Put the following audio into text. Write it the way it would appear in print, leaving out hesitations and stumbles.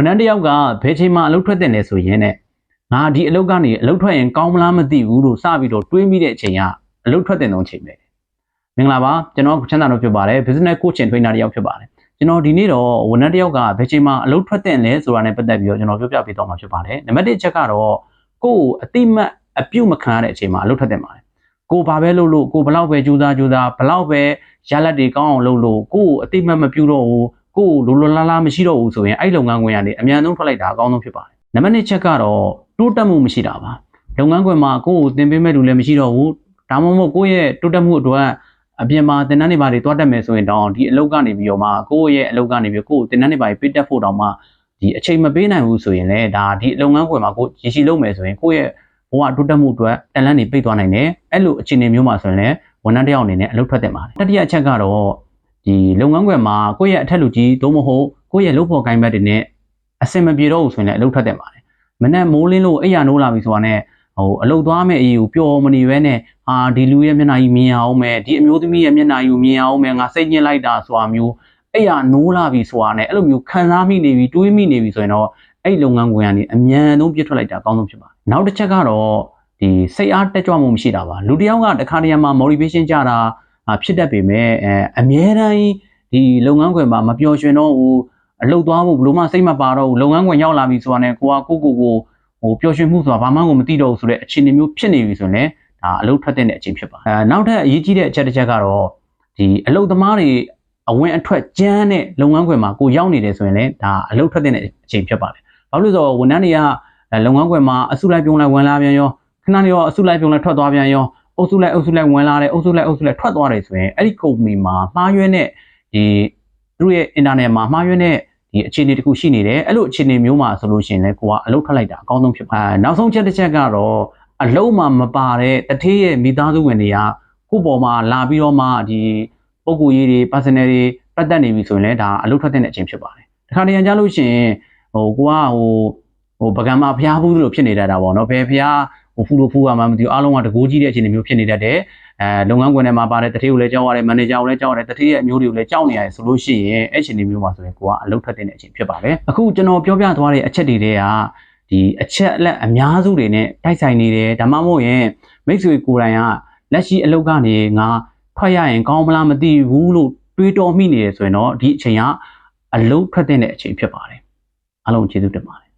ဝန်ထမ်းတယောက်ကဘယ်ချိန်မှအလုပ်ထွက်တဲ့လဲဆိုရင်နဲ့ငါဒီအလုပ်ကနေအလုပ်ထွက်ရင်ကောင်းမလားမသိဘူးလို့စပြီးတော့တွေးမိတဲ့အချိန်ကအလုပ်ထွက်တဲ့နှုန်းချိန်ပဲမင်္ဂလာပါကျွန်တော်ချမ်းသာတော့ဖြစ်ပါတယ် business coaching trainer တယောက်ဖြစ်ပါတယ်ကျွန်တော်ဒီနေ့တော့ဝန်ထမ်းတယောက်ကဘယ်ချိန်မှအလုပ်ထွက်တဲ့လဲဆိုတာနဲ့ပတ်သက်ပြီးတော့ကျွန်တော်ပြောပြပေးတော့မှာဖြစ်ပါတယ်နံပါတ်1ချက်ကတော့ကိုယ်အတိမတ်အပြုတ်မခံရတဲ့အချိန်မှာအလုပ်ထွက်တဲ့မှာကိုဘာပဲလုပ်လို့ကိုဘလောက်ပဲကြိုးစားဘလောက်ပဲရလက်တွေကောင်းအောင်လုပ်လို့ကိုအတိမတ်မပြုတ်တော့ဘူးကိုလိုလိုလားလားမရှိတော့ဘူးဆိုရင်အဲ့လုပ်ငန်းခွင်ကနေအမြန်ဆုံးထွက်လိုက်တာအကောင်းဆုံးဖြစ်ပါတယ်နံပါတ်2ချက်ကတော့တိုးတက်မှုမရှိတာပါလုပ်ငန်းခွင်မှာကိုယ်ကိုသင်ပေးမဲ့လူလည်းမရှိတော့ဘူးဒါမှမဟုတ်ကိုယ့်ရဲ့တိုးတက်မှုအတွက်အပြင်မှာသင်တန်းတွေပါတွေတွားတက်မယ်ဆိုရင်တော့ဒီအလုပ်ကနေပြီးတော့မှကိုယ့်ရဲ့အလုပ်ကနေပြီးကိုယ်သင်တန်းတွေပါပေးတက်ဖို့တောင်မှဒီအချိန်မပေးနိုင်ဘူးဆိုရင်လည်းဒါဒီလုပ်ငန်းခွင်မှာကိုရရှိလုပ်မယ်ဆိုရင်ကိုယ့်ရဲ့ဘဝတိုးတက်မှုအတွက်တန်လန့်တွေပိတ်သွားနိုင်တယ်အဲ့လိုအခြေအနေမျိုးမှာဆိုရင်လည်းဝန်ထမ်းတယောက်အနေနဲ့အလုပ်ထွက်တင်ပါတယ်တတိယအချက်ကတော့ဒီလုပ်ငန်းခွင်မှာကိုယ့်ရဲ့အထက်လူကြီးသို့မဟုတ်ကိုယ့်ရဲ့လုပ်ဖော်ကိုင်ဘက်တွေနဲ့အဆင်မပြေတော့ဘူးဆိုရင်လည်းအလုပ်ထွက်တင်ပါတယ်မနေ့မိုးလင်းလို့အိယာနိုးလာပြီဆိုတာနဲ့အလုပ်သွားမဲ့အရေးကိုပျော်မနေပဲနဲ့ဒီလူရဲ့မျက်နှာကြီးမြင်အောင်မယ်ဒီအမျိုးသမီးရဲ့မျက်နှာကြီးကိုမြင်အောင်မယ်ငါစိတ်ညစ်လိုက်တာဆိုတာမျိုးအိယာနိုးလာပြီဆိုတာနဲ့အဲ့လိုမျိုးခံစားမိနေပြီတွေးမိနေပြီဆိုရင်တော့အဲ့လုပ်ငန်းခွင်ကနေအမြန်ဆုံးပြစ်ထွက်လိုက်တာအကောင်းဆုံးဖြစ်ပါတယ်နောက်တစ်ချက်ကတော့ဒီစိတ်အားတက်ကြွမှုမရှိတာပါလူတယောက်ကတခါတရံမှာ motivation ကြတာဖြစ်တတ်ပေမဲ့အမြဲတမ်းဒီလုပ်ငန်းခွင်မှာမပျော်ရွှင်တော့ဘူးအလုပ်သွားဖို့ဘလို့မှစိတ်မပါတော့ဘူးလုပ်ငန်းခွင်ရောက်လာပြီဆိုတာနဲ့ကိုကကိုပျော်ရွှင်မှုဆိုတာဘာမှကိုမသိတော့ဘူးဆိုတဲ့အခြေအနေမျိုးဖြစ်နေပြီဆိုရင်လည်းဒါအလုပ်ထွက်တဲ့အချိန်ဖြစ်ပါနောက်ထပ်အရေးကြီးတဲ့အချက်တစ်ချက်ကတော့ဒီအလုပ်သမားတွေအဝင်အထွက်ကျန်းတဲ့လုပ်ငန်းခွင်မှာကိုရောက်နေတယ်ဆိုရင်လည်းဒါအလုပ်ထွက်တဲ့အချိန်ဖြစ်ပါတယ်ဘာလို့လဲဆိုတော့ဝန်ထမ်းတွေကလုပ်ငန်းခွင်မှာအစုလိုက်ပြုံးလိုက်ဝင်လာပြန်ရောခဏနေရောအစုလိုက်ပြုံးလိုက်ထွက်သွားပြန်ရောအုပ်စုလိုက်ဝင်လာတယ်အုပ်စုလိုက်ထွက်သွားတယ်ဆိုရင်အဲ့ဒီကုမ္ပဏီမှာမှားယွင်းတဲ့ဒီသူတို့ရဲ့ internet မှာမှားယွင်းတဲ့ဒီအခြေအနေတစ်ခုရှိနေတယ်အဲ့လိုအခြေအနေမျိုးမှာဆိုလို့ရှိရင်လည်းကိုကအလုပ်ထွက်လိုက်တာအကောင်းဆုံးဖြစ်ပါနောက်ဆုံးချက်တစ်ချက်ကတော့အလုပ်မှာမပါတဲ့တထေးရဲ့မိသားစုဝင်တွေကကိုယ့်ပေါ်မှာလာပြီးတော့မှဒီပုံကိုရေးတွေ personal တွေပတ်သက်နေပြီဆိုရင်လည်းဒါအလုပ်ထွက်တဲ့အချိန်ဖြစ်ပါတယ်တခါတရံကြလို့ရှိရင်ကိုကပကံမှာဖျားဘူးလို့ဖြစ်နေတတ်တာပေါ့နော်ဘယ်ဖျားဖူလို့ဖူးရမှမသိဘူးအားလုံးကတကိုးကြီးတဲ့အခြေအနေမျိုးဖြစ်နေတတ်တယ်လုပ်ငန်းခွင်ထဲမှာပါတဲ့တထေးကိုလည်းကြောက်ရတယ်မန်နေဂျာကိုလည်းကြောက်ရတယ်တထေးရဲ့အမျိုးတွေကိုလည်းကြောက်နေရတယ်ဆိုလို့ရှိရင်အဲ့အခြေအနေမျိုးမှာဆိုရင်ကိုကအလုပ်ထွက်တဲ့အချိန်ဖြစ်ပါတယ်အခုကျွန်တော်ပြောပြသွားတဲ့အချက်တွေကဒီအချက်အလက်အများစုတွေနဲ့တိုက်ဆိုင်နေတယ်ဒါမှမဟုတ်ရင်မိတ်ဆွေကိုယ်တိုင်ကလက်ရှိအလုပ်ကနေငါထွက်ရရင်ကောင်းမလားမသိဘူးလို့တွေးတောမိနေတယ်ဆိုရင်တော့ဒီအချိန်ကအလုပ်ထွက်တဲ့အချိန်ဖြစ်ပါတယ်အားလုံးကျေးဇူးတင်ပါတယ်